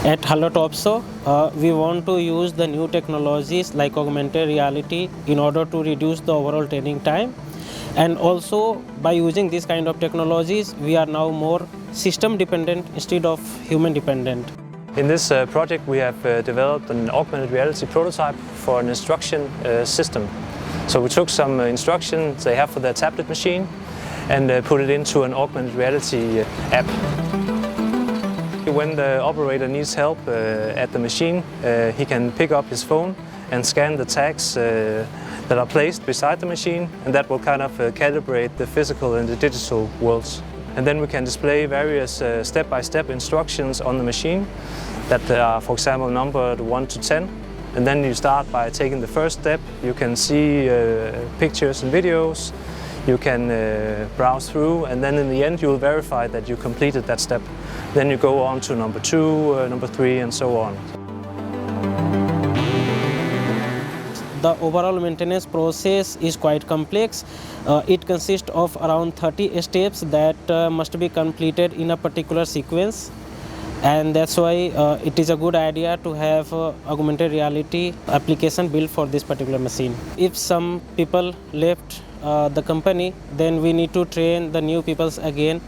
At Hello Topsoe, we want to use the new technologies like augmented reality in order to reduce the overall training time. And also by using this kind of technologies, we are now more system dependent instead of human dependent. In this project we have developed an augmented reality prototype for an instruction system. So we took some instructions they have for their tablet machine and put it into an augmented reality app. When the operator needs help at the machine, he can pick up his phone and scan the tags that are placed beside the machine, and that will kind of calibrate the physical and the digital worlds. And then we can display various step-by-step instructions on the machine that are, for example, numbered 1 to 10. And then you start by taking the first step. You can see pictures and videos. You can browse through, and then in the end you will verify that you completed that step. Then you go on to number 2, number 3, and so on. The overall maintenance process is quite complex. It consists of around 30 steps that must be completed in a particular sequence. And that's why it is a good idea to have augmented reality application built for this particular machine. If some people left the company, then we need to train the new people again,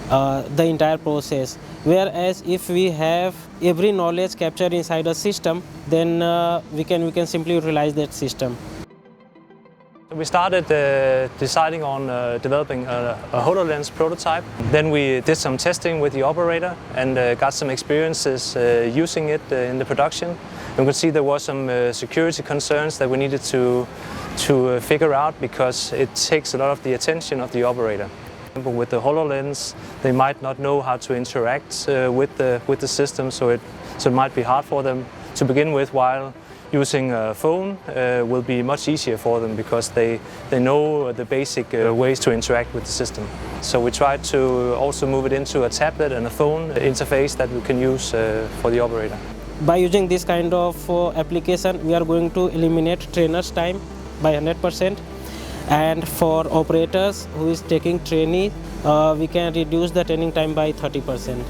the entire process. Whereas if we have every knowledge captured inside a system, then we can simply utilize that system. We started deciding on developing a HoloLens prototype. Then we did some testing with the operator and got some experiences using it in the production. And we could see there were some security concerns that we needed to figure out, because it takes a lot of the attention of the operator. With the HoloLens, they might not know how to interact with the system, so it might be hard for them to begin with, while using a phone will be much easier for them, because they know the basic ways to interact with the system. So we tried to also move it into a tablet and a phone interface that we can use for the operator. By using this kind of application, we are going to eliminate trainers' time by 100%. And for operators who is taking training, we can reduce the training time by 30%.